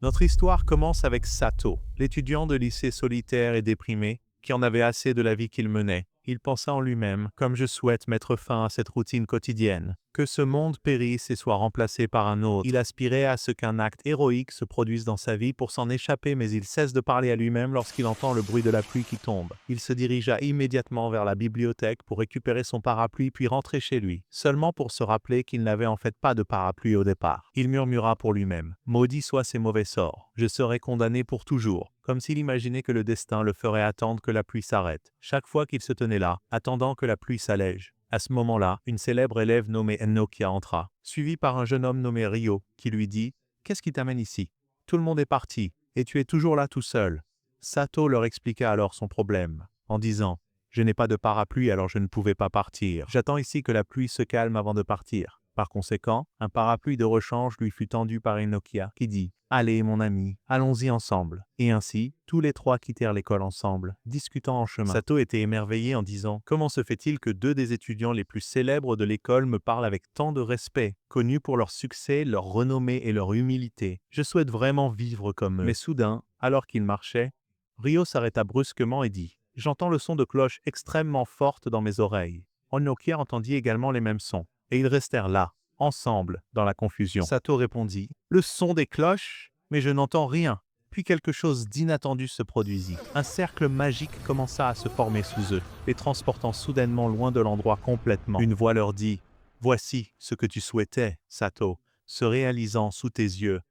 Notre histoire commence avec Sato, l'étudiant de lycée solitaire et déprimé, qui en avait assez de la vie qu'il menait. Il pensa en lui-même, comme je souhaite mettre fin à cette routine quotidienne, que ce monde périsse et soit remplacé par un autre. Il aspirait à ce qu'un acte héroïque se produise dans sa vie pour s'en échapper, mais il cesse de parler à lui-même lorsqu'il entend le bruit de la pluie qui tombe. Il se dirigea immédiatement vers la bibliothèque pour récupérer son parapluie puis rentrer chez lui, seulement pour se rappeler qu'il n'avait en fait pas de parapluie au départ. Il murmura pour lui-même, « Maudits soient ces mauvais sorts, je serai condamné pour toujours », comme s'il imaginait que le destin le ferait attendre que la pluie s'arrête. Chaque fois qu'il se tenait là, attendant que la pluie s'allège. À ce moment-là, une célèbre élève nommée Enokia entra, suivi par un jeune homme nommé Ryo, qui lui dit « Qu'est-ce qui t'amène ici? Tout le monde est parti, et tu es toujours là tout seul. » Sato leur expliqua alors son problème, en disant « Je n'ai pas de parapluie alors je ne pouvais pas partir. J'attends ici que la pluie se calme avant de partir. » Par conséquent, un parapluie de rechange lui fut tendu par Enokia, qui dit « Allez, mon ami, allons-y ensemble. » Et ainsi, tous les trois quittèrent l'école ensemble, discutant en chemin. Sato était émerveillé en disant « Comment se fait-il que deux des étudiants les plus célèbres de l'école me parlent avec tant de respect, connus pour leur succès, leur renommée et leur humilité? Je souhaite vraiment vivre comme eux. » Mais soudain, alors qu'il marchait, Ryo s'arrêta brusquement et dit « J'entends le son de cloche extrêmement forte dans mes oreilles. » Enokia entendit également les mêmes sons, et ils restèrent là, ensemble, dans la confusion. Sato répondit « Le son des cloches? Mais je n'entends rien. » Puis quelque chose d'inattendu se produisit. Un cercle magique commença à se former sous eux, les transportant soudainement loin de l'endroit complètement. Une voix leur dit « Voici ce que tu souhaitais, Sato, se réalisant sous tes yeux. »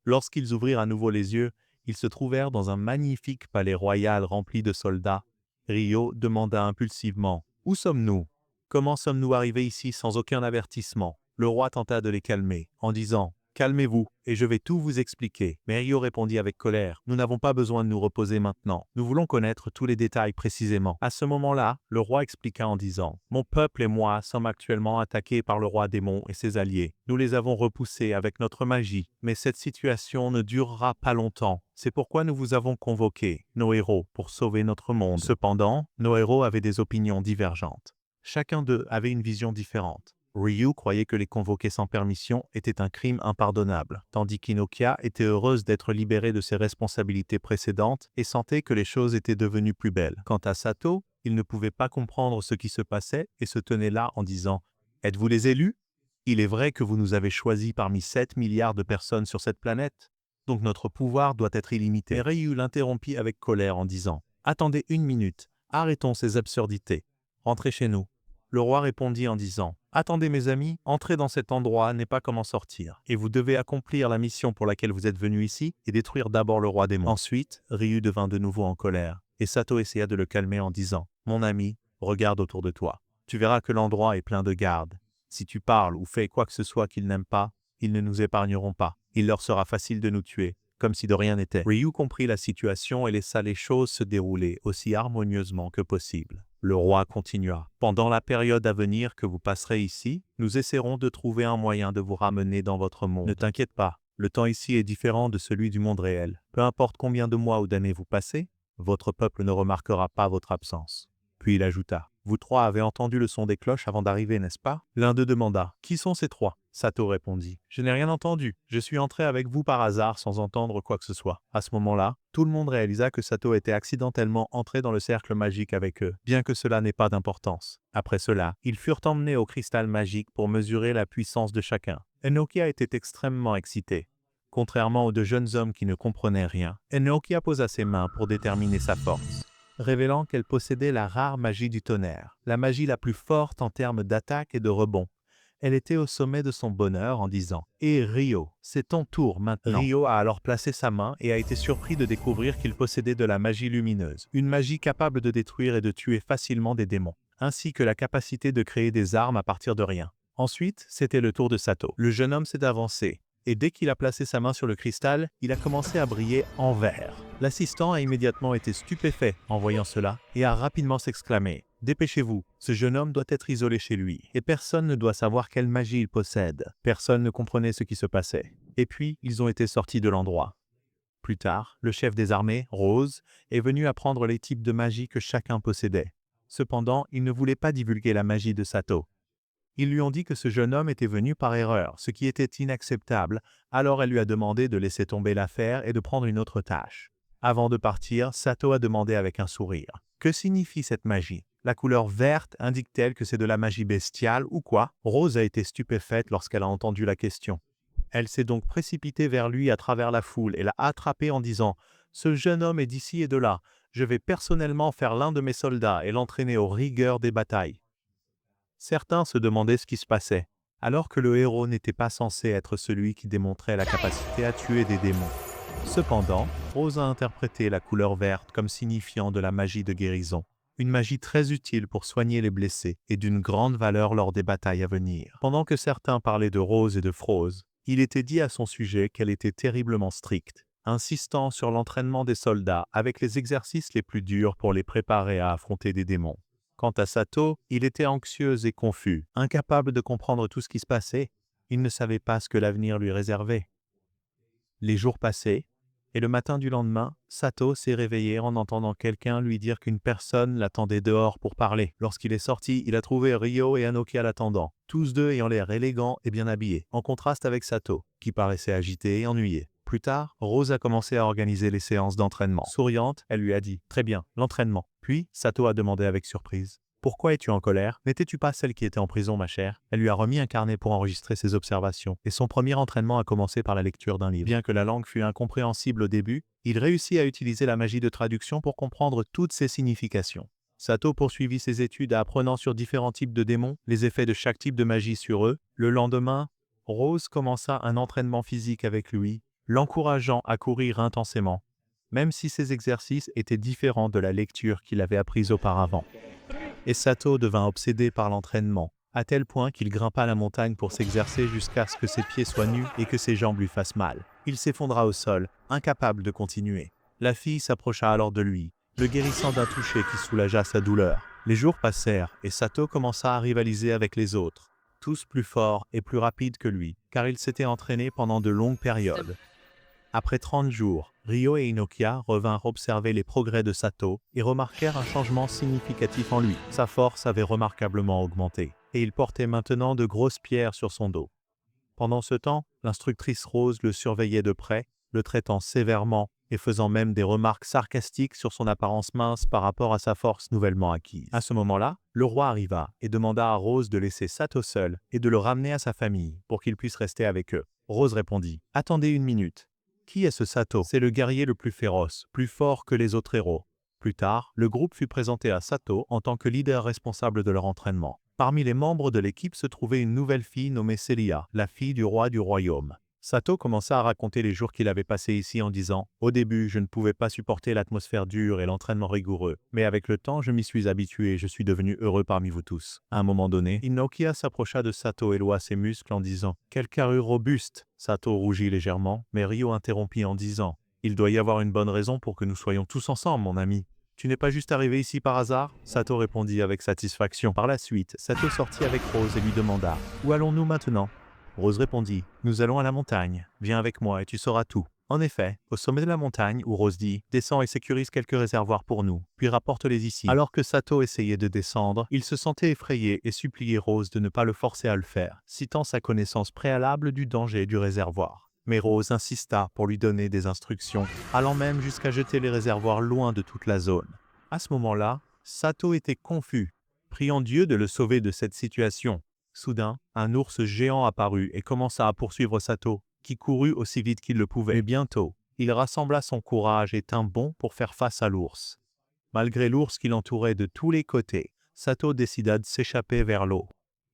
Lorsqu'ils ouvrirent à nouveau les yeux, ils se trouvèrent dans un magnifique palais royal rempli de soldats. Ryo demanda impulsivement « Où sommes-nous? Comment sommes-nous arrivés ici sans aucun avertissement ?» Le roi tenta de les calmer, en disant « Calmez-vous, et je vais tout vous expliquer. » Mais Ryo répondit avec colère « Nous n'avons pas besoin de nous reposer maintenant. Nous voulons connaître tous les détails précisément. » À ce moment-là, le roi expliqua en disant « Mon peuple et moi sommes actuellement attaqués par le roi démon et ses alliés. Nous les avons repoussés avec notre magie, mais cette situation ne durera pas longtemps. C'est pourquoi nous vous avons convoqués, nos héros, pour sauver notre monde. » Cependant, nos héros avaient des opinions divergentes. Chacun d'eux avait une vision différente. Ryu croyait que les convoquer sans permission était un crime impardonnable, tandis qu'Inokia était heureuse d'être libérée de ses responsabilités précédentes et sentait que les choses étaient devenues plus belles. Quant à Sato, il ne pouvait pas comprendre ce qui se passait et se tenait là en disant « Êtes-vous les élus? Il est vrai que vous nous avez choisis parmi 7 milliards de personnes sur cette planète, donc notre pouvoir doit être illimité. » Mais Ryu l'interrompit avec colère en disant « Attendez une minute, arrêtons ces absurdités. Rentrez chez nous. » Le roi répondit en disant « Attendez mes amis, entrer dans cet endroit n'est pas comme en sortir, et vous devez accomplir la mission pour laquelle vous êtes venus ici et détruire d'abord le roi démon. » Ensuite, Ryu devint de nouveau en colère, et Sato essaya de le calmer en disant « Mon ami, regarde autour de toi. Tu verras que l'endroit est plein de gardes. Si tu parles ou fais quoi que ce soit qu'ils n'aiment pas, ils ne nous épargneront pas. Il leur sera facile de nous tuer, comme si de rien n'était. » Ryu comprit la situation et laissa les choses se dérouler aussi harmonieusement que possible. Le roi continua. « Pendant la période à venir que vous passerez ici, nous essaierons de trouver un moyen de vous ramener dans votre monde. Ne t'inquiète pas, le temps ici est différent de celui du monde réel. Peu importe combien de mois ou d'années vous passez, votre peuple ne remarquera pas votre absence. » Puis il ajouta « Vous trois avez entendu le son des cloches avant d'arriver, n'est-ce pas ?» L'un d'eux demanda « Qui sont ces trois ?» Sato répondit « Je n'ai rien entendu. Je suis entré avec vous par hasard sans entendre quoi que ce soit. » À ce moment-là, tout le monde réalisa que Sato était accidentellement entré dans le cercle magique avec eux, bien que cela n'ait pas d'importance. Après cela, ils furent emmenés au cristal magique pour mesurer la puissance de chacun. Enokia était extrêmement excité. Contrairement aux deux jeunes hommes qui ne comprenaient rien, Enokia posa ses mains pour déterminer sa force, révélant qu'elle possédait la rare magie du tonnerre, la magie la plus forte en termes d'attaque et de rebond. Elle était au sommet de son bonheur en disant « Et Ryo, c'est ton tour maintenant. » Ryo a alors placé sa main et a été surpris de découvrir qu'il possédait de la magie lumineuse, une magie capable de détruire et de tuer facilement des démons, ainsi que la capacité de créer des armes à partir de rien. Ensuite, c'était le tour de Sato. Le jeune homme s'est avancé, et dès qu'il a placé sa main sur le cristal, il a commencé à briller en vert. L'assistant a immédiatement été stupéfait en voyant cela et a rapidement s'exclamé « Dépêchez-vous, ce jeune homme doit être isolé chez lui, et personne ne doit savoir quelle magie il possède. » Personne ne comprenait ce qui se passait. Et puis, ils ont été sortis de l'endroit. Plus tard, le chef des armées, Rose, est venu apprendre les types de magie que chacun possédait. Cependant, il ne voulait pas divulguer la magie de Sato. Ils lui ont dit que ce jeune homme était venu par erreur, ce qui était inacceptable, alors elle lui a demandé de laisser tomber l'affaire et de prendre une autre tâche. Avant de partir, Sato a demandé avec un sourire. Que signifie cette magie? La couleur verte indique-t-elle que c'est de la magie bestiale ou quoi? Rose a été stupéfaite lorsqu'elle a entendu la question. Elle s'est donc précipitée vers lui à travers la foule et l'a attrapé en disant « Ce jeune homme est d'ici et de là. Je vais personnellement faire l'un de mes soldats et l'entraîner aux rigueurs des batailles. » Certains se demandaient ce qui se passait, alors que le héros n'était pas censé être celui qui démontrait la capacité à tuer des démons. Cependant, Rose a interprété la couleur verte comme signifiant de la magie de guérison, une magie très utile pour soigner les blessés et d'une grande valeur lors des batailles à venir. Pendant que certains parlaient de Rose et de Froze, il était dit à son sujet qu'elle était terriblement stricte, insistant sur l'entraînement des soldats avec les exercices les plus durs pour les préparer à affronter des démons. Quant à Sato, il était anxieux et confus, incapable de comprendre tout ce qui se passait. Il ne savait pas ce que l'avenir lui réservait. Les jours passaient, et le matin du lendemain, Sato s'est réveillé en entendant quelqu'un lui dire qu'une personne l'attendait dehors pour parler. Lorsqu'il est sorti, il a trouvé Ryo et Anokia l'attendant, tous deux ayant l'air élégants et bien habillés, en contraste avec Sato, qui paraissait agité et ennuyé. Plus tard, Rose a commencé à organiser les séances d'entraînement. Souriante, elle lui a dit « Très bien, l'entraînement ». Puis, Sato a demandé avec surprise « Pourquoi es-tu en colère? N'étais-tu pas celle qui était en prison, ma chère ?» Elle lui a remis un carnet pour enregistrer ses observations, et son premier entraînement a commencé par la lecture d'un livre. Bien que la langue fût incompréhensible au début, il réussit à utiliser la magie de traduction pour comprendre toutes ses significations. Sato poursuivit ses études apprenant sur différents types de démons, les effets de chaque type de magie sur eux. Le lendemain, Rose commença un entraînement physique avec lui, l'encourageant à courir intensément, même si ses exercices étaient différents de la lecture qu'il avait apprise auparavant. Et Sato devint obsédé par l'entraînement, à tel point qu'il grimpa la montagne pour s'exercer jusqu'à ce que ses pieds soient nus et que ses jambes lui fassent mal. Il s'effondra au sol, incapable de continuer. La fille s'approcha alors de lui, le guérissant d'un toucher qui soulagea sa douleur. Les jours passèrent et Sato commença à rivaliser avec les autres, tous plus forts et plus rapides que lui, car il s'était entraîné pendant de longues périodes. Après 30 jours, Ryo et Inokia revinrent observer les progrès de Sato et remarquèrent un changement significatif en lui. Sa force avait remarquablement augmenté, et il portait maintenant de grosses pierres sur son dos. Pendant ce temps, l'instructrice Rose le surveillait de près, le traitant sévèrement et faisant même des remarques sarcastiques sur son apparence mince par rapport à sa force nouvellement acquise. À ce moment-là, le roi arriva et demanda à Rose de laisser Sato seul et de le ramener à sa famille pour qu'il puisse rester avec eux. Rose répondit « Attendez une minute. Qui est ce Sato? C'est le guerrier le plus féroce, plus fort que les autres héros. » Plus tard, le groupe fut présenté à Sato en tant que leader responsable de leur entraînement. Parmi les membres de l'équipe se trouvait une nouvelle fille nommée Celia, la fille du roi du royaume. Sato commença à raconter les jours qu'il avait passés ici en disant « Au début, je ne pouvais pas supporter l'atmosphère dure et l'entraînement rigoureux, mais avec le temps, je m'y suis habitué et je suis devenu heureux parmi vous tous. » À un moment donné, Inokia s'approcha de Sato et loua ses muscles en disant « Quelle carrure robuste !» Sato rougit légèrement, mais Ryo interrompit en disant « Il doit y avoir une bonne raison pour que nous soyons tous ensemble, mon ami. Tu n'es pas juste arrivé ici par hasard ?» Sato répondit avec satisfaction. Par la suite, Sato sortit avec Rose et lui demanda « Où allons-nous maintenant ?» Rose répondit « Nous allons à la montagne. Viens avec moi et tu sauras tout. » En effet, au sommet de la montagne où Rose dit « Descends et sécurise quelques réservoirs pour nous, puis rapporte-les ici. » Alors que Sato essayait de descendre, il se sentait effrayé et suppliait Rose de ne pas le forcer à le faire, citant sa connaissance préalable du danger du réservoir. Mais Rose insista pour lui donner des instructions, allant même jusqu'à jeter les réservoirs loin de toute la zone. À ce moment-là, Sato était confus, priant Dieu de le sauver de cette situation. Soudain, un ours géant apparut et commença à poursuivre Sato, qui courut aussi vite qu'il le pouvait. Mais bientôt, il rassembla son courage et tint bon pour faire face à l'ours. Malgré l'ours qui l'entourait de tous les côtés, Sato décida de s'échapper vers l'eau.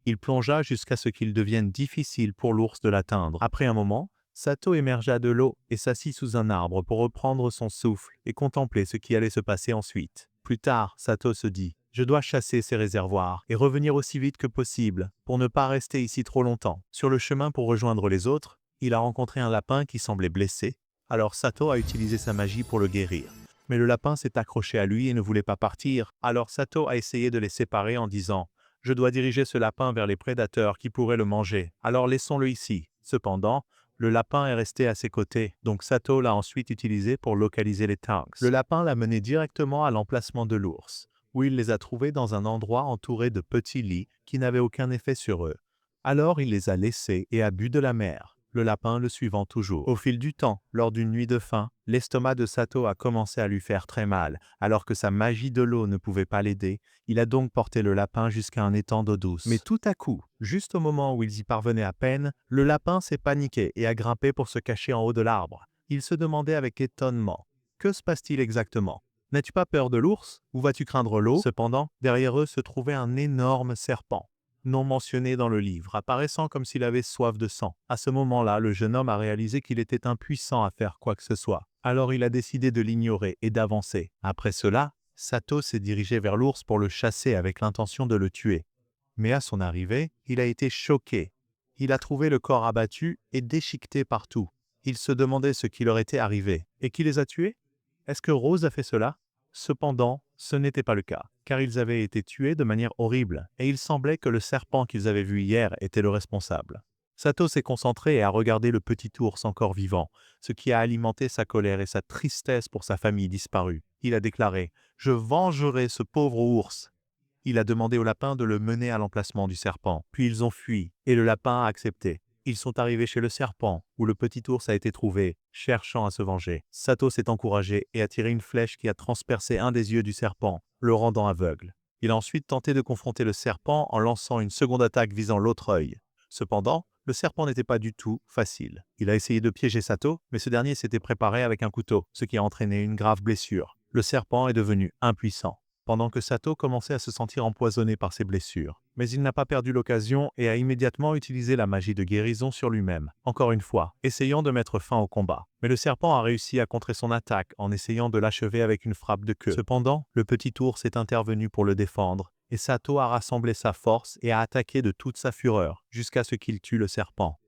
Il plongea jusqu'à ce qu'il devienne difficile pour l'ours de l'atteindre. Après un moment, Sato émergea de l'eau et s'assit sous un arbre pour reprendre son souffle et contempler ce qui allait se passer ensuite. Plus tard, Sato se dit « Je dois chasser ces réservoirs et revenir aussi vite que possible pour ne pas rester ici trop longtemps. » Sur le chemin pour rejoindre les autres, il a rencontré un lapin qui semblait blessé, alors Sato a utilisé sa magie pour le guérir. Mais le lapin s'est accroché à lui et ne voulait pas partir, alors Sato a essayé de les séparer en disant « Je dois diriger ce lapin vers les prédateurs qui pourraient le manger, alors laissons-le ici. » Cependant, le lapin est resté à ses côtés, donc Sato l'a ensuite utilisé pour localiser les tanks. Le lapin l'a mené directement à l'emplacement de l'ours. où il les a trouvés dans un endroit entouré de petits lits qui n'avaient aucun effet sur eux. Alors il les a laissés et a bu de la mer, le lapin le suivant toujours. Au fil du temps, lors d'une nuit de faim, l'estomac de Sato a commencé à lui faire très mal, alors que sa magie de l'eau ne pouvait pas l'aider. Il a donc porté le lapin jusqu'à un étang d'eau douce. Mais tout à coup, juste au moment où ils y parvenaient à peine, le lapin s'est paniqué et a grimpé pour se cacher en haut de l'arbre. Il se demandait avec étonnement: que se passe-t-il exactement? N'as-tu pas peur de l'ours? Ou vas-tu craindre l'eau? Cependant, derrière eux se trouvait un énorme serpent, non mentionné dans le livre, apparaissant comme s'il avait soif de sang. À ce moment-là, le jeune homme a réalisé qu'il était impuissant à faire quoi que ce soit. Alors il a décidé de l'ignorer et d'avancer. Après cela, Sato s'est dirigé vers l'ours pour le chasser avec l'intention de le tuer. Mais à son arrivée, il a été choqué. Il a trouvé le corps abattu et déchiqueté partout. Il se demandait ce qui leur était arrivé. Et qui les a tués? Est-ce que Rose a fait cela? Cependant, ce n'était pas le cas, car ils avaient été tués de manière horrible, et il semblait que le serpent qu'ils avaient vu hier était le responsable. Sato s'est concentré et a regardé le petit ours encore vivant, ce qui a alimenté sa colère et sa tristesse pour sa famille disparue. Il a déclaré: « Je vengerai ce pauvre ours !» Il a demandé au lapin de le mener à l'emplacement du serpent. Puis ils ont fui, et le lapin a accepté. Ils sont arrivés chez le serpent, où le petit ours a été trouvé, cherchant à se venger. Sato s'est encouragé et a tiré une flèche qui a transpercé un des yeux du serpent, le rendant aveugle. Il a ensuite tenté de confronter le serpent en lançant une seconde attaque visant l'autre œil. Cependant, le serpent n'était pas du tout facile. Il a essayé de piéger Sato, mais ce dernier s'était préparé avec un couteau, ce qui a entraîné une grave blessure. Le serpent est devenu impuissant, pendant que Sato commençait à se sentir empoisonné par ses blessures. Mais il n'a pas perdu l'occasion et a immédiatement utilisé la magie de guérison sur lui-même, encore une fois, essayant de mettre fin au combat. Mais le serpent a réussi à contrer son attaque en essayant de l'achever avec une frappe de queue. Cependant, le petit ours est intervenu pour le défendre, et Sato a rassemblé sa force et a attaqué de toute sa fureur, jusqu'à ce qu'il tue le serpent.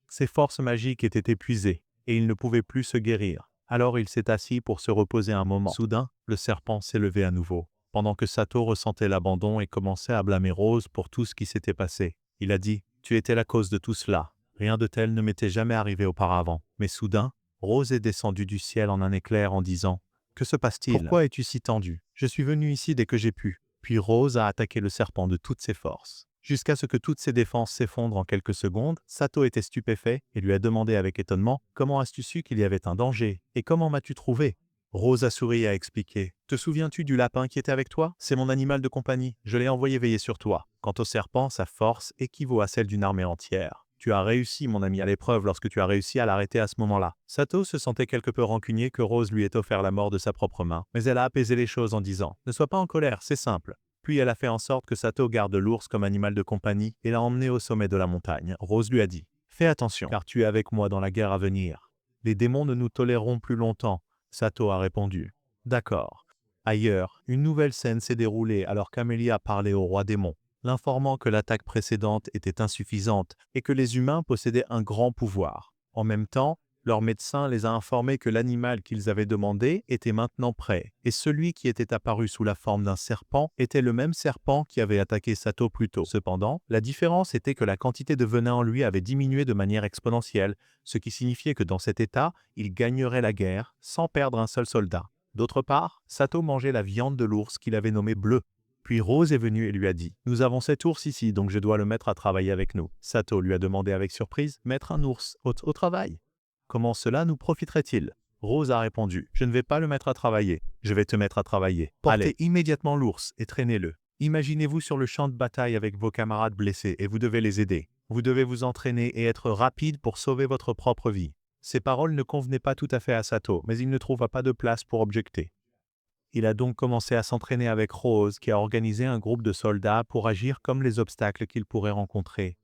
Ses forces magiques étaient épuisées, et il ne pouvait plus se guérir. Alors il s'est assis pour se reposer un moment. Soudain, le serpent s'est levé à nouveau, pendant que Sato ressentait l'abandon et commençait à blâmer Rose pour tout ce qui s'était passé. Il a dit: « Tu étais la cause de tout cela. Rien de tel ne m'était jamais arrivé auparavant. » Mais soudain, Rose est descendue du ciel en un éclair en disant: « Que se passe-t-il? Pourquoi es-tu si tendu? Je suis venu ici dès que j'ai pu. » Puis Rose a attaqué le serpent de toutes ses forces. Jusqu'à ce que toutes ses défenses s'effondrent en quelques secondes, Sato était stupéfait et lui a demandé avec étonnement: « Comment as-tu su qu'il y avait un danger? Et comment m'as-tu trouvé? » Rose a souri et a expliqué: « Te souviens-tu du lapin qui était avec toi? C'est mon animal de compagnie. Je l'ai envoyé veiller sur toi. Quant au serpent, sa force équivaut à celle d'une armée entière. Tu as réussi, mon ami, à l'épreuve lorsque tu as réussi à l'arrêter à ce moment-là. » Sato se sentait quelque peu rancunier que Rose lui ait offert la mort de sa propre main, mais elle a apaisé les choses en disant: « Ne sois pas en colère, c'est simple. » Puis elle a fait en sorte que Sato garde l'ours comme animal de compagnie et l'a emmené au sommet de la montagne. Rose lui a dit: « Fais attention, car tu es avec moi dans la guerre à venir. Les démons ne nous toléreront plus longtemps. » Sato a répondu: « D'accord. » Ailleurs, une nouvelle scène s'est déroulée alors qu'Amélie a parlé au roi démon, l'informant que l'attaque précédente était insuffisante et que les humains possédaient un grand pouvoir. En même temps, leur médecin les a informés que l'animal qu'ils avaient demandé était maintenant prêt, et celui qui était apparu sous la forme d'un serpent était le même serpent qui avait attaqué Sato plus tôt. Cependant, la différence était que la quantité de venin en lui avait diminué de manière exponentielle, ce qui signifiait que dans cet état, il gagnerait la guerre sans perdre un seul soldat. D'autre part, Sato mangeait la viande de l'ours qu'il avait nommé Bleu. Puis Rose est venue et lui a dit: « Nous avons cet ours ici, donc je dois le mettre à travailler avec nous. » Sato lui a demandé avec surprise: « Mettre un ours au travail? Comment cela nous profiterait-il? » Rose a répondu: « Je ne vais pas le mettre à travailler. Je vais te mettre à travailler. Portez immédiatement l'ours et traînez-le. Imaginez-vous sur le champ de bataille avec vos camarades blessés et vous devez les aider. Vous devez vous entraîner et être rapide pour sauver votre propre vie. » Ces paroles ne convenaient pas tout à fait à Sato, mais il ne trouva pas de place pour objecter. Il a donc commencé à s'entraîner avec Rose, qui a organisé un groupe de soldats pour agir comme les obstacles qu'il pourrait rencontrer.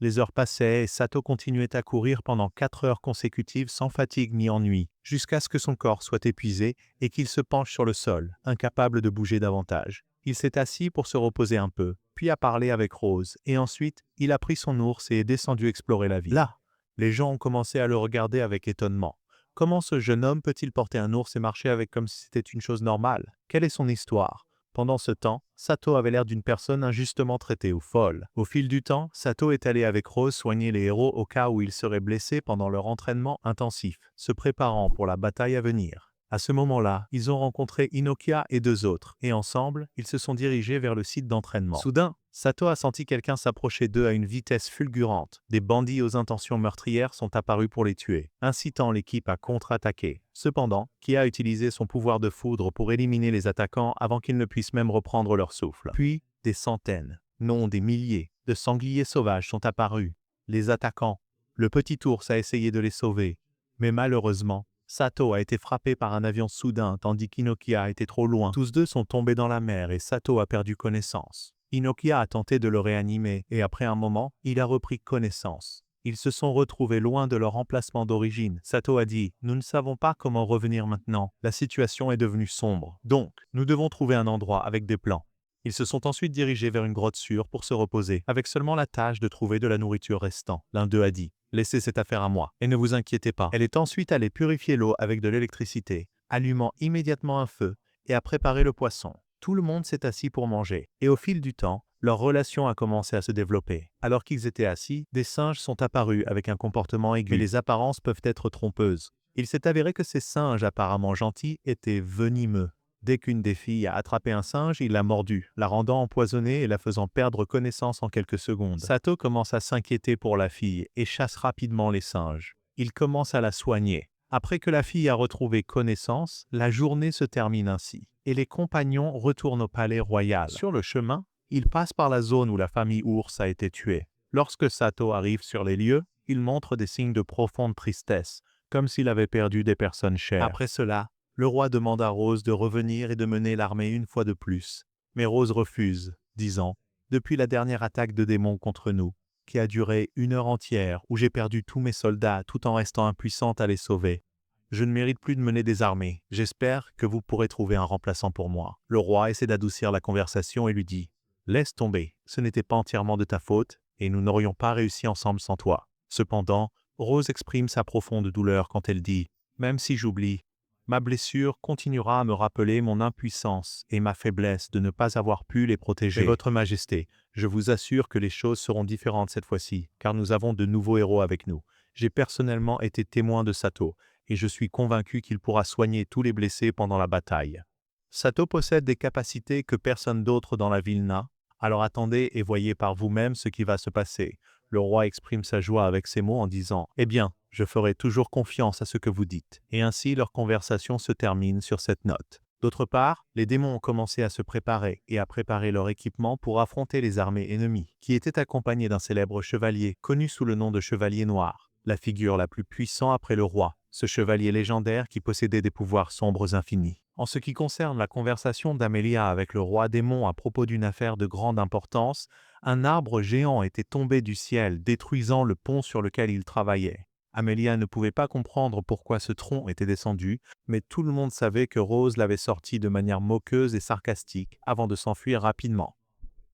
Les heures passaient et Sato continuait à courir pendant 4 heures consécutives sans fatigue ni ennui, jusqu'à ce que son corps soit épuisé et qu'il se penche sur le sol, incapable de bouger davantage. Il s'est assis pour se reposer un peu, puis a parlé avec Rose, et ensuite, il a pris son ours et est descendu explorer la ville. Là, les gens ont commencé à le regarder avec étonnement. Comment ce jeune homme peut-il porter un ours et marcher avec comme si c'était une chose normale? Quelle est son histoire? Pendant ce temps, Sato avait l'air d'une personne injustement traitée ou folle. Au fil du temps, Sato est allé avec Rose soigner les héros au cas où ils seraient blessés pendant leur entraînement intensif, se préparant pour la bataille à venir. À ce moment-là, ils ont rencontré Inokia et deux autres, et ensemble, ils se sont dirigés vers le site d'entraînement. Soudain, Sato a senti quelqu'un s'approcher d'eux à une vitesse fulgurante. Des bandits aux intentions meurtrières sont apparus pour les tuer, incitant l'équipe à contre-attaquer. Cependant, Kia a utilisé son pouvoir de foudre pour éliminer les attaquants avant qu'ils ne puissent même reprendre leur souffle. Puis, des centaines, non des milliers, de sangliers sauvages sont apparus. Les attaquants. Le petit ours a essayé de les sauver. Mais malheureusement, Sato a été frappé par un avion soudain tandis qu'Inokia était trop loin. Tous deux sont tombés dans la mer et Sato a perdu connaissance. Inokia a tenté de le réanimer et après un moment, il a repris connaissance. Ils se sont retrouvés loin de leur emplacement d'origine. Sato a dit « Nous ne savons pas comment revenir maintenant. La situation est devenue sombre. Donc, nous devons trouver un endroit avec des plans. » Ils se sont ensuite dirigés vers une grotte sûre pour se reposer, avec seulement la tâche de trouver de la nourriture restant. L'un d'eux a dit « Laissez cette affaire à moi, et ne vous inquiétez pas. » Elle est ensuite allée purifier l'eau avec de l'électricité, allumant immédiatement un feu, et a préparé le poisson. Tout le monde s'est assis pour manger, et au fil du temps, leur relation a commencé à se développer. Alors qu'ils étaient assis, des singes sont apparus avec un comportement aigu. Mais les apparences peuvent être trompeuses. Il s'est avéré que ces singes apparemment gentils étaient venimeux. Dès qu'une des filles a attrapé un singe, il l'a mordu, la rendant empoisonnée et la faisant perdre connaissance en quelques secondes. Sato commence à s'inquiéter pour la fille et chasse rapidement les singes. Il commence à la soigner. Après que la fille a retrouvé connaissance, la journée se termine ainsi, et les compagnons retournent au palais royal. Sur le chemin, ils passent par la zone où la famille ours a été tuée. Lorsque Sato arrive sur les lieux, il montre des signes de profonde tristesse, comme s'il avait perdu des personnes chères. Après cela, le roi demande à Rose de revenir et de mener l'armée une fois de plus. Mais Rose refuse, disant « Depuis la dernière attaque de démons contre nous, qui a duré 1 heure entière où j'ai perdu tous mes soldats tout en restant impuissante à les sauver, je ne mérite plus de mener des armées. J'espère que vous pourrez trouver un remplaçant pour moi. » Le roi essaie d'adoucir la conversation et lui dit « Laisse tomber, ce n'était pas entièrement de ta faute et nous n'aurions pas réussi ensemble sans toi. » Cependant, Rose exprime sa profonde douleur quand elle dit « Même si j'oublie, ma blessure continuera à me rappeler mon impuissance et ma faiblesse de ne pas avoir pu les protéger. Mais Votre Majesté, je vous assure que les choses seront différentes cette fois-ci, car nous avons de nouveaux héros avec nous. J'ai personnellement été témoin de Sato, et je suis convaincu qu'il pourra soigner tous les blessés pendant la bataille. Sato possède des capacités que personne d'autre dans la ville n'a, alors attendez et voyez par vous-même ce qui va se passer. Le roi exprime sa joie avec ces mots en disant « Eh bien, je ferai toujours confiance à ce que vous dites. » Et ainsi, leur conversation se termine sur cette note. D'autre part, les démons ont commencé à se préparer et à préparer leur équipement pour affronter les armées ennemies, qui étaient accompagnées d'un célèbre chevalier, connu sous le nom de Chevalier Noir, la figure la plus puissante après le roi, ce chevalier légendaire qui possédait des pouvoirs sombres infinis. En ce qui concerne la conversation d'Amelia avec le roi démon à propos d'une affaire de grande importance, un arbre géant était tombé du ciel, détruisant le pont sur lequel il travaillait. Amelia ne pouvait pas comprendre pourquoi ce tronc était descendu, mais tout le monde savait que Rose l'avait sorti de manière moqueuse et sarcastique avant de s'enfuir rapidement.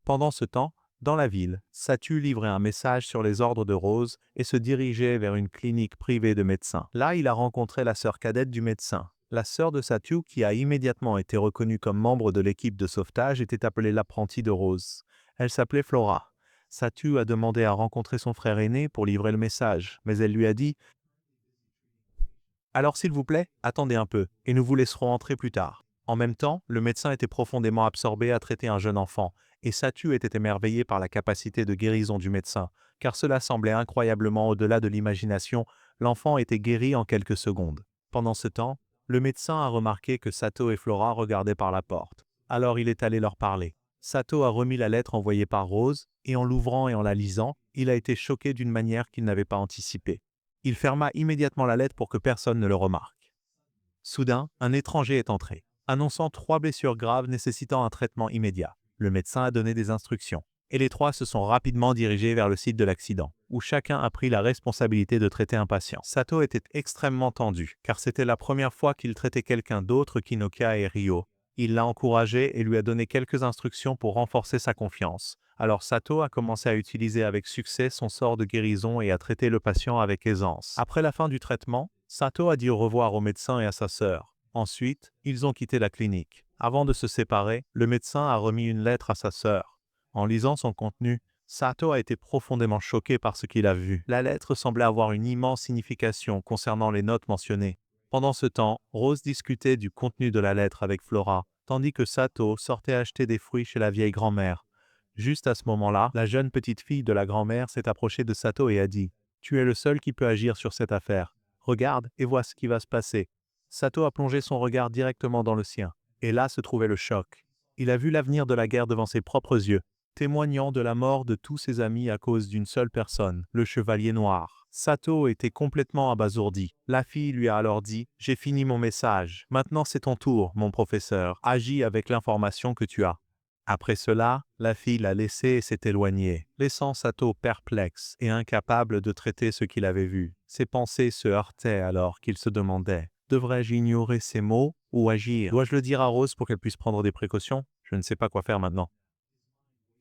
Pendant ce temps, dans la ville, Satu livrait un message sur les ordres de Rose et se dirigeait vers une clinique privée de médecins. Là, il a rencontré la sœur cadette du médecin. La sœur de Satu, qui a immédiatement été reconnue comme membre de l'équipe de sauvetage, était appelée l'apprentie de Rose. Elle s'appelait Flora. Satu a demandé à rencontrer son frère aîné pour livrer le message, mais elle lui a dit « Alors s'il vous plaît, attendez un peu, et nous vous laisserons entrer plus tard. » En même temps, le médecin était profondément absorbé à traiter un jeune enfant, et Satu était émerveillé par la capacité de guérison du médecin, car cela semblait incroyablement au-delà de l'imagination, l'enfant était guéri en quelques secondes. Pendant ce temps, le médecin a remarqué que Sato et Flora regardaient par la porte. Alors il est allé leur parler. Sato a remis la lettre envoyée par Rose, et en l'ouvrant et en la lisant, il a été choqué d'une manière qu'il n'avait pas anticipée. Il ferma immédiatement la lettre pour que personne ne le remarque. Soudain, un étranger est entré, annonçant 3 blessures graves nécessitant un traitement immédiat. Le médecin a donné des instructions, et les 3 se sont rapidement dirigés vers le site de l'accident, où chacun a pris la responsabilité de traiter un patient. Sato était extrêmement tendu, car c'était la première fois qu'il traitait quelqu'un d'autre qu'Inokia et Ryo. Il l'a encouragé et lui a donné quelques instructions pour renforcer sa confiance. Alors Sato a commencé à utiliser avec succès son sort de guérison et à traiter le patient avec aisance. Après la fin du traitement, Sato a dit au revoir au médecin et à sa sœur. Ensuite, ils ont quitté la clinique. Avant de se séparer, le médecin a remis une lettre à sa sœur. En lisant son contenu, Sato a été profondément choqué par ce qu'il a vu. La lettre semblait avoir une immense signification concernant les notes mentionnées. Pendant ce temps, Rose discutait du contenu de la lettre avec Flora, tandis que Sato sortait acheter des fruits chez la vieille grand-mère. Juste à ce moment-là, la jeune petite fille de la grand-mère s'est approchée de Sato et a dit « Tu es le seul qui peut agir sur cette affaire. Regarde et vois ce qui va se passer. » Sato a plongé son regard directement dans le sien. Et là se trouvait le choc. Il a vu l'avenir de la guerre devant ses propres yeux, témoignant de la mort de tous ses amis à cause d'une seule personne, le Chevalier Noir. Sato était complètement abasourdi. La fille lui a alors dit « J'ai fini mon message. Maintenant c'est ton tour, mon professeur. Agis avec l'information que tu as. » Après cela, la fille l'a laissé et s'est éloignée, laissant Sato perplexe et incapable de traiter ce qu'il avait vu. Ses pensées se heurtaient alors qu'il se demandait « Devrais-je ignorer ces mots ou agir? Dois-je le dire à Rose pour qu'elle puisse prendre des précautions? Je ne sais pas quoi faire maintenant. »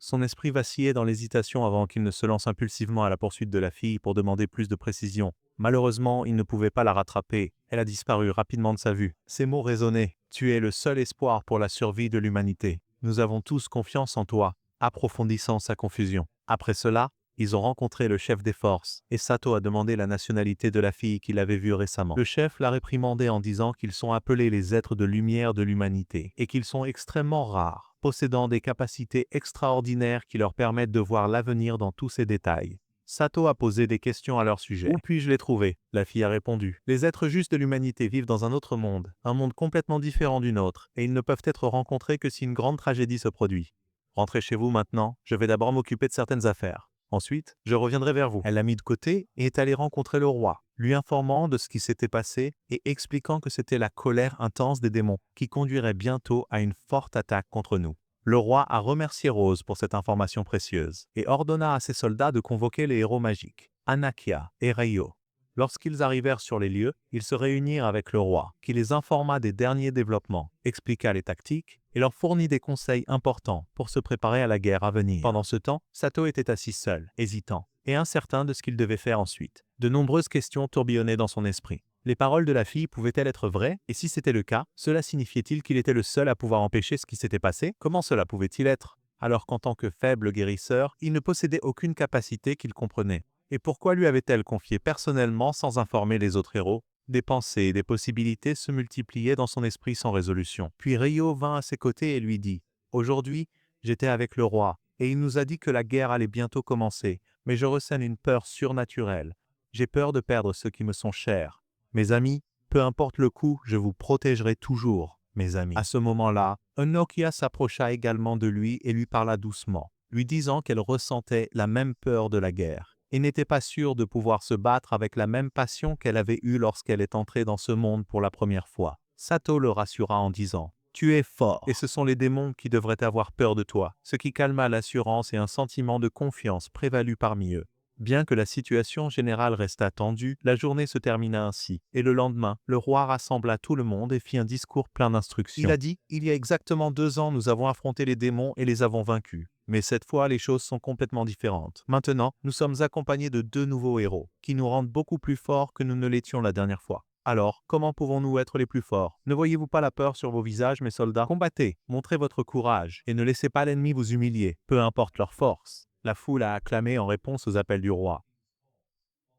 Son esprit vacillait dans l'hésitation avant qu'il ne se lance impulsivement à la poursuite de la fille pour demander plus de précision. Malheureusement, il ne pouvait pas la rattraper. Elle a disparu rapidement de sa vue. Ces mots résonnaient. « Tu es le seul espoir pour la survie de l'humanité. Nous avons tous confiance en toi », approfondissant sa confusion. Après cela, ils ont rencontré le chef des forces, et Sato a demandé la nationalité de la fille qu'il avait vue récemment. Le chef l'a réprimandé en disant qu'ils sont appelés les êtres de lumière de l'humanité, et qu'ils sont extrêmement rares, possédant des capacités extraordinaires qui leur permettent de voir l'avenir dans tous ses détails. Sato a posé des questions à leur sujet. « Où puis-je les trouver ?» La fille a répondu. « Les êtres justes de l'humanité vivent dans un autre monde, un monde complètement différent du nôtre, et ils ne peuvent être rencontrés que si une grande tragédie se produit. Rentrez chez vous maintenant, je vais d'abord m'occuper de certaines affaires. Ensuite, je reviendrai vers vous. » Elle l'a mis de côté et est allée rencontrer le roi, lui informant de ce qui s'était passé et expliquant que c'était la colère intense des démons qui conduirait bientôt à une forte attaque contre nous. Le roi a remercié Rose pour cette information précieuse et ordonna à ses soldats de convoquer les héros magiques, Anakia et Reio. Lorsqu'ils arrivèrent sur les lieux, ils se réunirent avec le roi, qui les informa des derniers développements, expliqua les tactiques et leur fournit des conseils importants pour se préparer à la guerre à venir. Pendant ce temps, Sato était assis seul, hésitant et incertain de ce qu'il devait faire ensuite. De nombreuses questions tourbillonnaient dans son esprit. Les paroles de la fille pouvaient-elles être vraies? Et si c'était le cas, cela signifiait-il qu'il était le seul à pouvoir empêcher ce qui s'était passé? Comment cela pouvait-il être? Alors qu'en tant que faible guérisseur, il ne possédait aucune capacité qu'il comprenait. Et pourquoi lui avait-elle confié personnellement sans informer les autres héros? Des pensées et des possibilités se multipliaient dans son esprit sans résolution. Puis Rio vint à ses côtés et lui dit « Aujourd'hui, j'étais avec le roi, et il nous a dit que la guerre allait bientôt commencer, mais je ressens une peur surnaturelle. J'ai peur de perdre ceux qui me sont chers. Mes amis, peu importe le coût, je vous protégerai toujours, mes amis. » À ce moment-là, Nokia s'approcha également de lui et lui parla doucement, lui disant qu'elle ressentait la même peur de la guerre et n'était pas sûre de pouvoir se battre avec la même passion qu'elle avait eue lorsqu'elle est entrée dans ce monde pour la première fois. Sato le rassura en disant « Tu es fort, et ce sont les démons qui devraient avoir peur de toi », ce qui calma l'assurance et un sentiment de confiance prévalut parmi eux. Bien que la situation générale restât tendue, la journée se termina ainsi, et le lendemain, le roi rassembla tout le monde et fit un discours plein d'instructions. Il a dit « Il y a exactement 2 ans, nous avons affronté les démons et les avons vaincus. Mais cette fois, les choses sont complètement différentes. Maintenant, nous sommes accompagnés de 2 nouveaux héros, qui nous rendent beaucoup plus forts que nous ne l'étions la dernière fois. Alors, comment pouvons-nous être les plus forts? Ne voyez-vous pas la peur sur vos visages, mes soldats? Combattez, montrez votre courage, et ne laissez pas l'ennemi vous humilier, peu importe leur force. » La foule a acclamé en réponse aux appels du roi.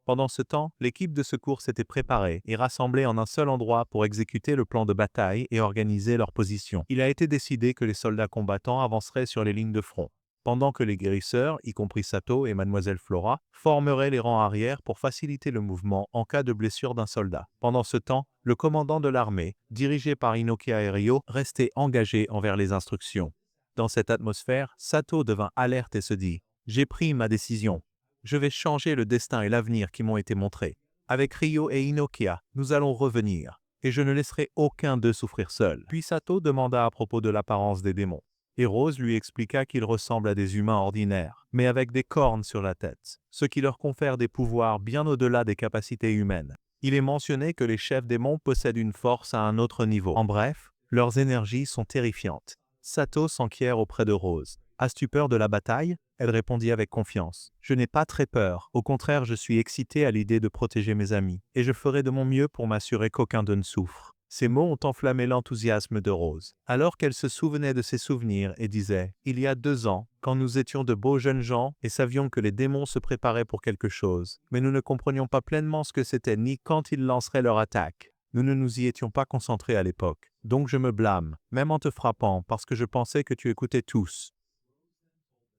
Pendant ce temps, l'équipe de secours s'était préparée et rassemblée en un seul endroit pour exécuter le plan de bataille et organiser leur position. Il a été décidé que les soldats combattants avanceraient sur les lignes de front, pendant que les guérisseurs, y compris Sato et Mademoiselle Flora, formeraient les rangs arrière pour faciliter le mouvement en cas de blessure d'un soldat. Pendant ce temps, le commandant de l'armée, dirigé par Inokia et Ryo, restait engagé envers les instructions. Dans cette atmosphère, Sato devint alerte et se dit « J'ai pris ma décision. Je vais changer le destin et l'avenir qui m'ont été montrés. Avec Ryo et Inokia, nous allons revenir, et je ne laisserai aucun d'eux souffrir seul. » Puis Sato demanda à propos de l'apparence des démons. Et Rose lui expliqua qu'ils ressemblent à des humains ordinaires, mais avec des cornes sur la tête, ce qui leur confère des pouvoirs bien au-delà des capacités humaines. Il est mentionné que les chefs démons possèdent une force à un autre niveau. En bref, leurs énergies sont terrifiantes. Sato s'enquiert auprès de Rose. As-tu peur de la bataille? Elle répondit avec confiance. Je n'ai pas très peur. Au contraire, je suis excitée à l'idée de protéger mes amis, et je ferai de mon mieux pour m'assurer qu'aucun d'eux ne souffre. Ces mots ont enflammé l'enthousiasme de Rose, alors qu'elle se souvenait de ses souvenirs et disait « Il y a 2 ans, quand nous étions de beaux jeunes gens et savions que les démons se préparaient pour quelque chose, mais nous ne comprenions pas pleinement ce que c'était ni quand ils lanceraient leur attaque. Nous ne nous y étions pas concentrés à l'époque. Donc je me blâme, même en te frappant, parce que je pensais que tu écoutais tous.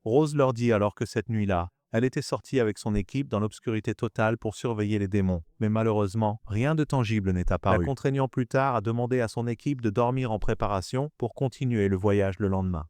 Rose leur dit alors que cette nuit-là, elle était sortie avec son équipe dans l'obscurité totale pour surveiller les démons. Mais malheureusement, rien de tangible n'est apparu. La contraignant plus tard à demander à son équipe de dormir en préparation pour continuer le voyage le lendemain.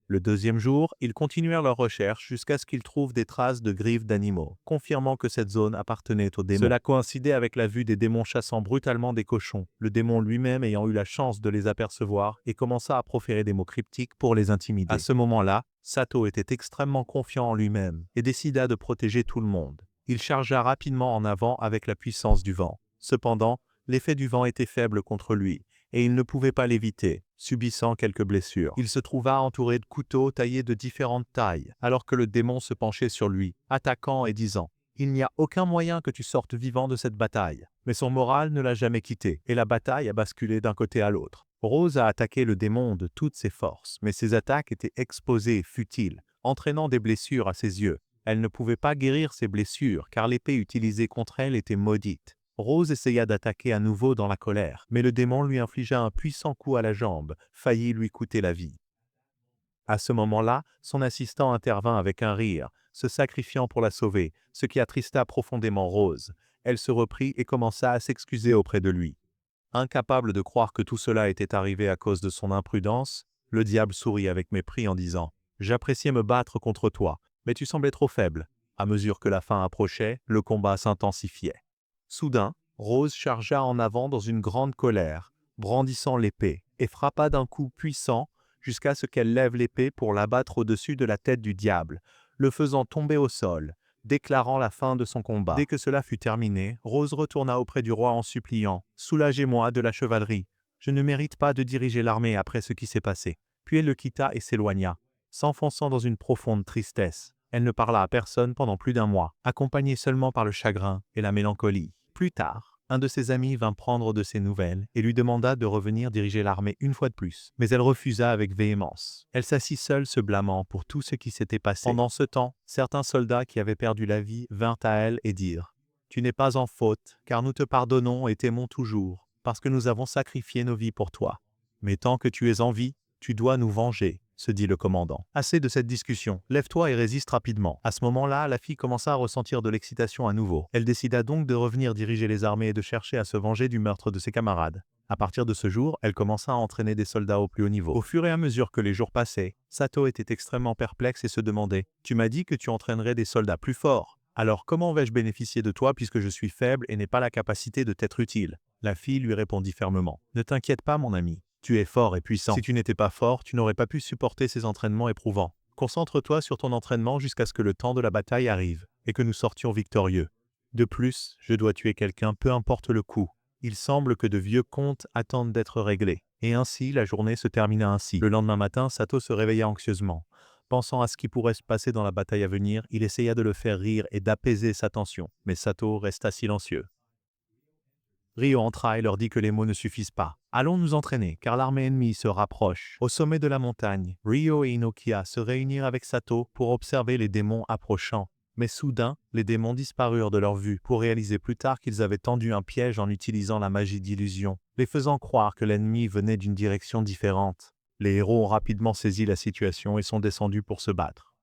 Le deuxième jour, ils continuèrent leurs recherches jusqu'à ce qu'ils trouvent des traces de griffes d'animaux, confirmant que cette zone appartenait aux démons. Cela coïncidait avec la vue des démons chassant brutalement des cochons, le démon lui-même ayant eu la chance de les apercevoir et commença à proférer des mots cryptiques pour les intimider. À ce moment-là, Sato était extrêmement confiant en lui-même et décida de protéger tout le monde. Il chargea rapidement en avant avec la puissance du vent. Cependant, l'effet du vent était faible contre lui, et il ne pouvait pas l'éviter, subissant quelques blessures. Il se trouva entouré de couteaux taillés de différentes tailles, alors que le démon se penchait sur lui, attaquant et disant « Il n'y a aucun moyen que tu sortes vivant de cette bataille ». Mais son moral ne l'a jamais quitté, et la bataille a basculé d'un côté à l'autre. Rose a attaqué le démon de toutes ses forces, mais ses attaques étaient exposées et futiles, entraînant des blessures à ses yeux. Elle ne pouvait pas guérir ses blessures, car l'épée utilisée contre elle était maudite. Rose essaya d'attaquer à nouveau dans la colère, mais le démon lui infligea un puissant coup à la jambe, faillit lui coûter la vie. À ce moment-là, son assistant intervint avec un rire, se sacrifiant pour la sauver, ce qui attrista profondément Rose. Elle se reprit et commença à s'excuser auprès de lui. Incapable de croire que tout cela était arrivé à cause de son imprudence, le diable sourit avec mépris en disant « J'appréciais me battre contre toi, mais tu semblais trop faible. » À mesure que la fin approchait, le combat s'intensifiait. Soudain, Rose chargea en avant dans une grande colère, brandissant l'épée, et frappa d'un coup puissant jusqu'à ce qu'elle lève l'épée pour l'abattre au-dessus de la tête du diable, le faisant tomber au sol, déclarant la fin de son combat. Dès que cela fut terminé, Rose retourna auprès du roi en suppliant « Soulagez-moi de la chevalerie, je ne mérite pas de diriger l'armée après ce qui s'est passé. » Puis elle le quitta et s'éloigna, s'enfonçant dans une profonde tristesse. Elle ne parla à personne pendant plus d'un mois, accompagnée seulement par le chagrin et la mélancolie. Plus tard, un de ses amis vint prendre de ses nouvelles et lui demanda de revenir diriger l'armée une fois de plus. Mais elle refusa avec véhémence. Elle s'assit seule se blâmant pour tout ce qui s'était passé. Pendant ce temps, certains soldats qui avaient perdu la vie vinrent à elle et dirent « Tu n'es pas en faute, car nous te pardonnons et t'aimons toujours, parce que nous avons sacrifié nos vies pour toi. Mais tant que tu es en vie, tu dois nous venger. » se dit le commandant. Assez de cette discussion, lève-toi et résiste rapidement. À ce moment-là, la fille commença à ressentir de l'excitation à nouveau. Elle décida donc de revenir diriger les armées et de chercher à se venger du meurtre de ses camarades. À partir de ce jour, elle commença à entraîner des soldats au plus haut niveau. Au fur et à mesure que les jours passaient, Sato était extrêmement perplexe et se demandait « Tu m'as dit que tu entraînerais des soldats plus forts. Alors comment vais-je bénéficier de toi puisque je suis faible et n'ai pas la capacité de t'être utile ?» La fille lui répondit fermement « Ne t'inquiète pas mon ami. Tu es fort et puissant. Si tu n'étais pas fort, tu n'aurais pas pu supporter ces entraînements éprouvants. Concentre-toi sur ton entraînement jusqu'à ce que le temps de la bataille arrive et que nous sortions victorieux. De plus, je dois tuer quelqu'un peu importe le coût. Il semble que de vieux comptes attendent d'être réglés. » Et ainsi, la journée se termina ainsi. Le lendemain matin, Sato se réveilla anxieusement. Pensant à ce qui pourrait se passer dans la bataille à venir, il essaya de le faire rire et d'apaiser sa tension. Mais Sato resta silencieux. Ryo entra et leur dit que les mots ne suffisent pas. « Allons nous entraîner, car l'armée ennemie se rapproche. » Au sommet de la montagne, Ryo et Inokiya se réunirent avec Sato pour observer les démons approchant. Mais soudain, les démons disparurent de leur vue pour réaliser plus tard qu'ils avaient tendu un piège en utilisant la magie d'illusion, les faisant croire que l'ennemi venait d'une direction différente. Les héros ont rapidement saisi la situation et sont descendus pour se battre.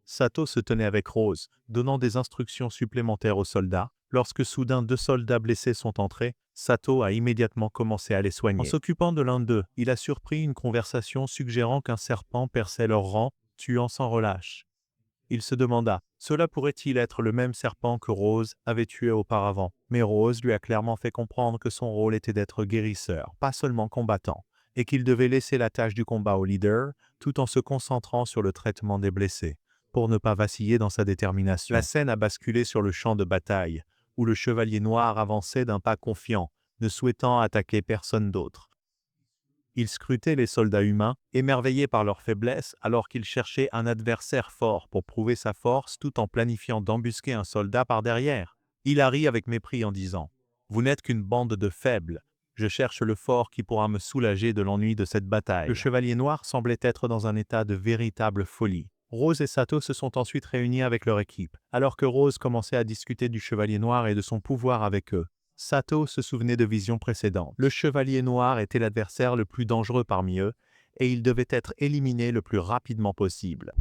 Sato se tenait avec Rose, donnant des instructions supplémentaires aux soldats. Lorsque soudain 2 soldats blessés sont entrés, Sato a immédiatement commencé à les soigner. En s'occupant de l'un d'eux, il a surpris une conversation suggérant qu'un serpent perçait leur rang, tuant sans relâche. Il se demanda, cela pourrait-il être le même serpent que Rose avait tué auparavant? Mais Rose lui a clairement fait comprendre que son rôle était d'être guérisseur, pas seulement combattant, et qu'il devait laisser la tâche du combat au leader, tout en se concentrant sur le traitement des blessés, pour ne pas vaciller dans sa détermination. La scène a basculé sur le champ de bataille, où le chevalier noir avançait d'un pas confiant, ne souhaitant attaquer personne d'autre. Il scrutait les soldats humains, émerveillés par leur faiblesse alors qu'il cherchait un adversaire fort pour prouver sa force tout en planifiant d'embusquer un soldat par derrière. Il a ri avec mépris en disant « Vous n'êtes qu'une bande de faibles. Je cherche le fort qui pourra me soulager de l'ennui de cette bataille. » Le chevalier noir semblait être dans un état de véritable folie. Rose et Sato se sont ensuite réunis avec leur équipe, alors que Rose commençait à discuter du chevalier noir et de son pouvoir avec eux. Sato se souvenait de visions précédentes. Le chevalier noir était l'adversaire le plus dangereux parmi eux, et il devait être éliminé le plus rapidement possible.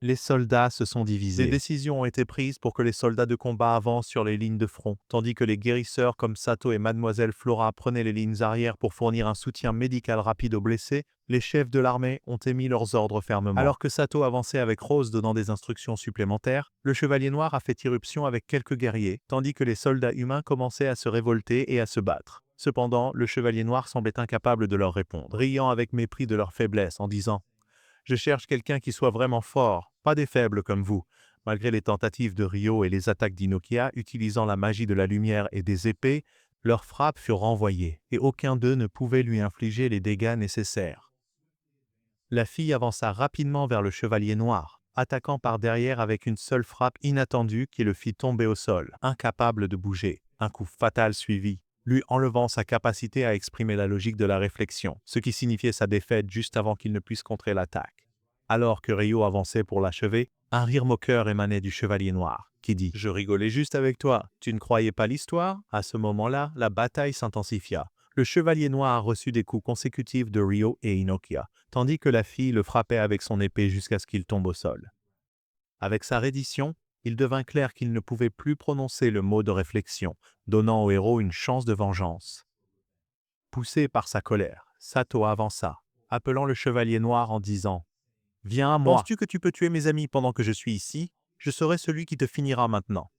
Les soldats se sont divisés. Des décisions ont été prises pour que les soldats de combat avancent sur les lignes de front, tandis que les guérisseurs comme Sato et Mademoiselle Flora prenaient les lignes arrière pour fournir un soutien médical rapide aux blessés. Les chefs de l'armée ont émis leurs ordres fermement. Alors que Sato avançait avec Rose donnant des instructions supplémentaires, le chevalier noir a fait irruption avec quelques guerriers, tandis que les soldats humains commençaient à se révolter et à se battre. Cependant, le chevalier noir semblait incapable de leur répondre, riant avec mépris de leur faiblesse en disant « Je cherche quelqu'un qui soit vraiment fort, pas des faibles comme vous. » Malgré les tentatives de Ryo et les attaques d'Inokia utilisant la magie de la lumière et des épées, leurs frappes furent renvoyées, et aucun d'eux ne pouvait lui infliger les dégâts nécessaires. La fille avança rapidement vers le chevalier noir, attaquant par derrière avec une seule frappe inattendue qui le fit tomber au sol, incapable de bouger. Un coup fatal suivit, lui enlevant sa capacité à exprimer la logique de la réflexion, ce qui signifiait sa défaite juste avant qu'il ne puisse contrer l'attaque. Alors que Ryo avançait pour l'achever, un rire moqueur émanait du chevalier noir, qui dit « Je rigolais juste avec toi, tu ne croyais pas l'histoire ?» À ce moment-là, la bataille s'intensifia. Le chevalier noir reçut des coups consécutifs de Ryo et Inokia, tandis que la fille le frappait avec son épée jusqu'à ce qu'il tombe au sol. Avec sa reddition, il devint clair qu'il ne pouvait plus prononcer le mot de réflexion, donnant au héros une chance de vengeance. Poussé par sa colère, Sato avança, appelant le chevalier noir en disant « Viens à moi. Penses-tu que tu peux tuer mes amis pendant que je suis ici? Je serai celui qui te finira maintenant. »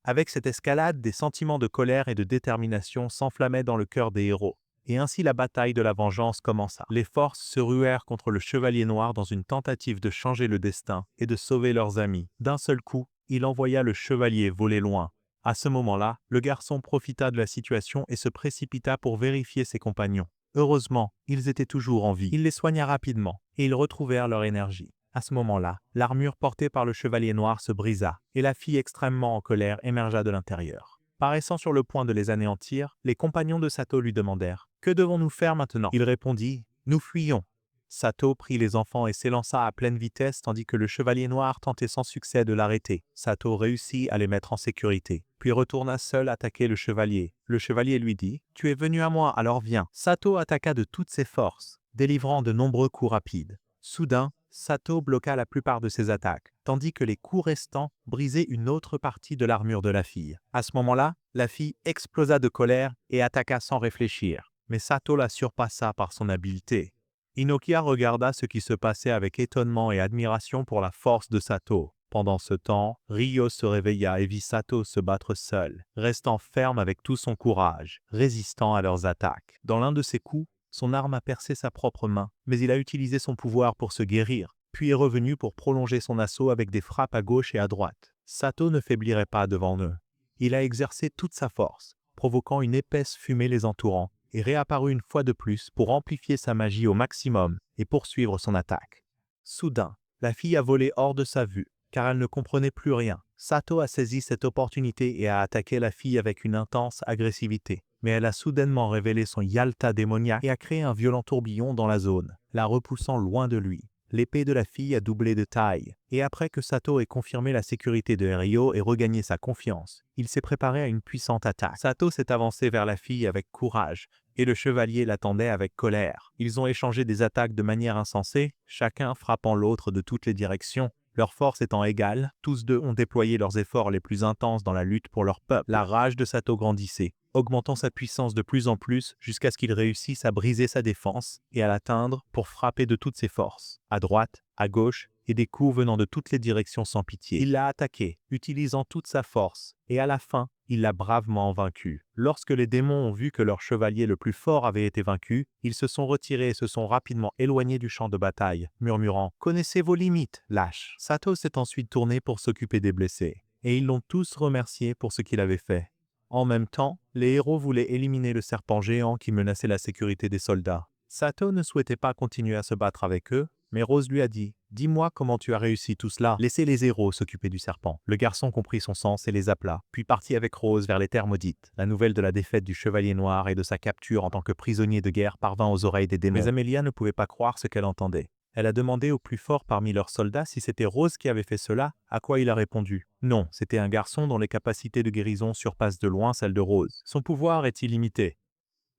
Avec cette escalade, des sentiments de colère et de détermination s'enflammaient dans le cœur des héros, et ainsi la bataille de la vengeance commença. Les forces se ruèrent contre le chevalier noir dans une tentative de changer le destin et de sauver leurs amis. D'un seul coup, il envoya le chevalier voler loin. À ce moment-là, le garçon profita de la situation et se précipita pour vérifier ses compagnons. Heureusement, ils étaient toujours en vie. Il les soigna rapidement, et ils retrouvèrent leur énergie. À ce moment-là, l'armure portée par le chevalier noir se brisa, et la fille extrêmement en colère émergea de l'intérieur. Paraissant sur le point de les anéantir, les compagnons de Sato lui demandèrent « Que devons-nous faire maintenant ?» Il répondit « Nous fuyons ». Sato prit les enfants et s'élança à pleine vitesse tandis que le chevalier noir tentait sans succès de l'arrêter. Sato réussit à les mettre en sécurité, puis retourna seul attaquer le chevalier. Le chevalier lui dit « Tu es venu à moi, alors viens ». Sato attaqua de toutes ses forces, délivrant de nombreux coups rapides. Soudain, Sato bloqua la plupart de ses attaques, tandis que les coups restants brisaient une autre partie de l'armure de la fille. À ce moment-là, la fille explosa de colère et attaqua sans réfléchir, mais Sato la surpassa par son habileté. Inokia regarda ce qui se passait avec étonnement et admiration pour la force de Sato. Pendant ce temps, Ryo se réveilla et vit Sato se battre seul, restant ferme avec tout son courage, résistant à leurs attaques. Dans l'un de ses coups, son arme a percé sa propre main, mais il a utilisé son pouvoir pour se guérir, puis est revenu pour prolonger son assaut avec des frappes à gauche et à droite. Sato ne faiblirait pas devant eux. Il a exercé toute sa force, provoquant une épaisse fumée les entourant, et réapparu une fois de plus pour amplifier sa magie au maximum et poursuivre son attaque. Soudain, la fille a volé hors de sa vue, car elle ne comprenait plus rien. Sato a saisi cette opportunité et a attaqué la fille avec une intense agressivité. Mais elle a soudainement révélé son Yalta démoniaque et a créé un violent tourbillon dans la zone, la repoussant loin de lui. L'épée de la fille a doublé de taille, et après que Sato ait confirmé la sécurité de Ryo et regagné sa confiance, il s'est préparé à une puissante attaque. Sato s'est avancé vers la fille avec courage, et le chevalier l'attendait avec colère. Ils ont échangé des attaques de manière insensée, chacun frappant l'autre de toutes les directions. Leurs forces étant égales, tous deux ont déployé leurs efforts les plus intenses dans la lutte pour leur peuple. La rage de Sato grandissait, augmentant sa puissance de plus en plus jusqu'à ce qu'il réussisse à briser sa défense et à l'atteindre pour frapper de toutes ses forces, à droite, à gauche, et des coups venant de toutes les directions sans pitié. Il l'a attaqué, utilisant toute sa force, et à la fin, il l'a bravement vaincu. Lorsque les démons ont vu que leur chevalier le plus fort avait été vaincu, ils se sont retirés et se sont rapidement éloignés du champ de bataille, murmurant « Connaissez vos limites, lâche !» Sato s'est ensuite tourné pour s'occuper des blessés, et ils l'ont tous remercié pour ce qu'il avait fait. En même temps, les héros voulaient éliminer le serpent géant qui menaçait la sécurité des soldats. Sato ne souhaitait pas continuer à se battre avec eux, mais Rose lui a dit « Dis-moi comment tu as réussi tout cela. Laissez les héros s'occuper du serpent. » Le garçon comprit son sens et les appela, puis partit avec Rose vers les terres maudites. La nouvelle de la défaite du Chevalier Noir et de sa capture en tant que prisonnier de guerre parvint aux oreilles des démons. Mais Amelia ne pouvait pas croire ce qu'elle entendait. Elle a demandé au plus fort parmi leurs soldats si c'était Rose qui avait fait cela, à quoi il a répondu. Non, c'était un garçon dont les capacités de guérison surpassent de loin celles de Rose. Son pouvoir est illimité.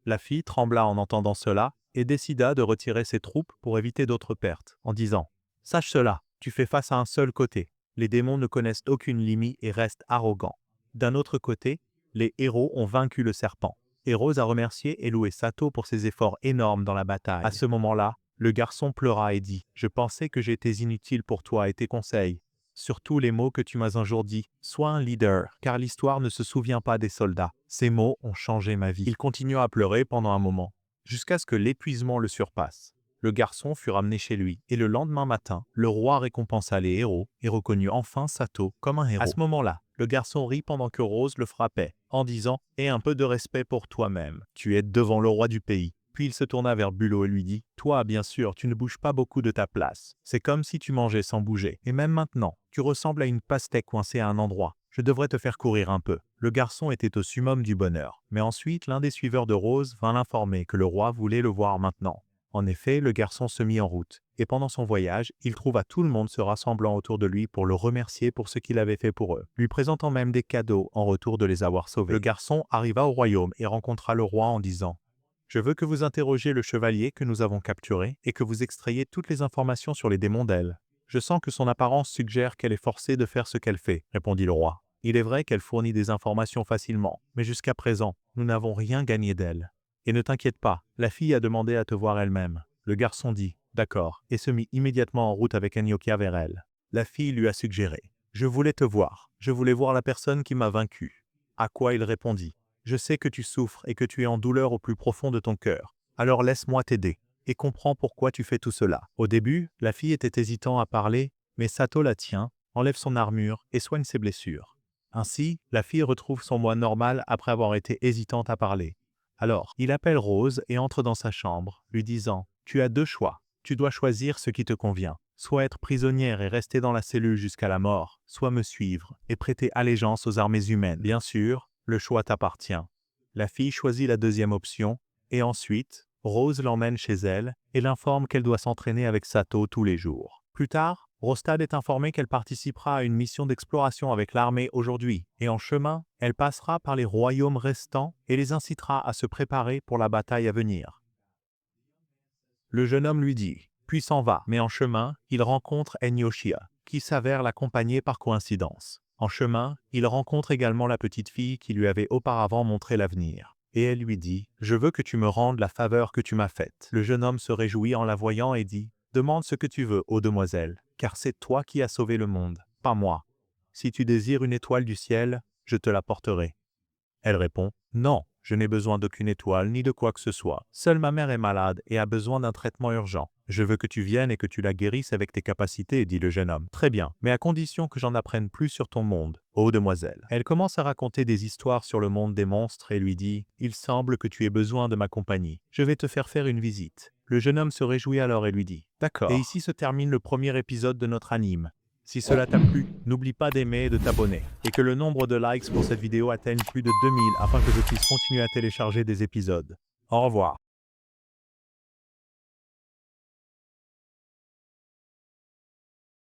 La fille trembla en entendant cela et décida de retirer ses troupes pour éviter d'autres pertes, en disant « Sache cela, tu fais face à un seul côté. Les démons ne connaissent aucune limite et restent arrogants. D'un autre côté, les héros ont vaincu le serpent. » Et Rose a remercié et loué Sato pour ses efforts énormes dans la bataille. À ce moment-là, le garçon pleura et dit « Je pensais que j'étais inutile pour toi et tes conseils. Surtout les mots que tu m'as un jour dit. Sois un leader, car l'histoire ne se souvient pas des soldats. Ces mots ont changé ma vie. » Il continua à pleurer pendant un moment, jusqu'à ce que l'épuisement le surpasse. Le garçon fut ramené chez lui, et le lendemain matin, le roi récompensa les héros et reconnut enfin Sato comme un héros. À ce moment-là, le garçon rit pendant que Rose le frappait, en disant « Aie un peu de respect pour toi-même. Tu es devant le roi du pays. » Puis il se tourna vers Bulot et lui dit « Toi, bien sûr, tu ne bouges pas beaucoup de ta place. C'est comme si tu mangeais sans bouger. Et même maintenant, tu ressembles à une pastèque coincée à un endroit. Je devrais te faire courir un peu. » Le garçon était au summum du bonheur. Mais ensuite, l'un des suiveurs de Rose vint l'informer que le roi voulait le voir maintenant. En effet, le garçon se mit en route, et pendant son voyage, il trouva tout le monde se rassemblant autour de lui pour le remercier pour ce qu'il avait fait pour eux, lui présentant même des cadeaux en retour de les avoir sauvés. Le garçon arriva au royaume et rencontra le roi en disant « Je veux que vous interrogiez le chevalier que nous avons capturé et que vous extrayiez toutes les informations sur les démons d'elle. Je sens que son apparence suggère qu'elle est forcée de faire ce qu'elle fait, » répondit le roi. Il est vrai qu'elle fournit des informations facilement, mais jusqu'à présent, nous n'avons rien gagné d'elle. Et ne t'inquiète pas, la fille a demandé à te voir elle-même. Le garçon dit « D'accord » et se mit immédiatement en route avec Aniokia vers elle. La fille lui a suggéré « Je voulais te voir, je voulais voir la personne qui m'a vaincu. » À quoi il répondit « Je sais que tu souffres et que tu es en douleur au plus profond de ton cœur. Alors laisse-moi t'aider et comprends pourquoi tu fais tout cela. » Au début, la fille était hésitant à parler, mais Sato la tient, enlève son armure et soigne ses blessures. Ainsi, la fille retrouve son moi normal après avoir été hésitante à parler. Alors, il appelle Rose et entre dans sa chambre, lui disant « Tu as deux choix. Tu dois choisir ce qui te convient. Soit être prisonnière et rester dans la cellule jusqu'à la mort, soit me suivre et prêter allégeance aux armées humaines. Bien sûr, le choix t'appartient. » La fille choisit la deuxième option, et ensuite, Rose l'emmène chez elle et l'informe qu'elle doit s'entraîner avec Sato tous les jours. Plus tard, Rostad est informée qu'elle participera à une mission d'exploration avec l'armée aujourd'hui, et en chemin, elle passera par les royaumes restants et les incitera à se préparer pour la bataille à venir. Le jeune homme lui dit « Puis s'en va », mais en chemin, il rencontre Enyoshia, qui s'avère l'accompagner par coïncidence. En chemin, il rencontre également la petite fille qui lui avait auparavant montré l'avenir. Et elle lui dit « Je veux que tu me rendes la faveur que tu m'as faite. » Le jeune homme se réjouit en la voyant et dit « Demande ce que tu veux, ô demoiselle, car c'est toi qui as sauvé le monde, pas moi. Si tu désires une étoile du ciel, je te l'apporterai. » Elle répond « Non, je n'ai besoin d'aucune étoile ni de quoi que ce soit. Seule ma mère est malade et a besoin d'un traitement urgent. Je veux que tu viennes et que tu la guérisses avec tes capacités, » dit le jeune homme. « Très bien, mais à condition que j'en apprenne plus sur ton monde, ô demoiselle. » Elle commence à raconter des histoires sur le monde des monstres et lui dit « Il semble que tu aies besoin de ma compagnie. Je vais te faire une visite. » Le jeune homme se réjouit alors et lui dit « D'accord. » Et ici se termine le premier épisode de notre anime. Si cela t'a plu, n'oublie pas d'aimer et de t'abonner, et que le nombre de likes pour cette vidéo atteigne plus de 2000 afin que je puisse continuer à télécharger des épisodes. Au revoir.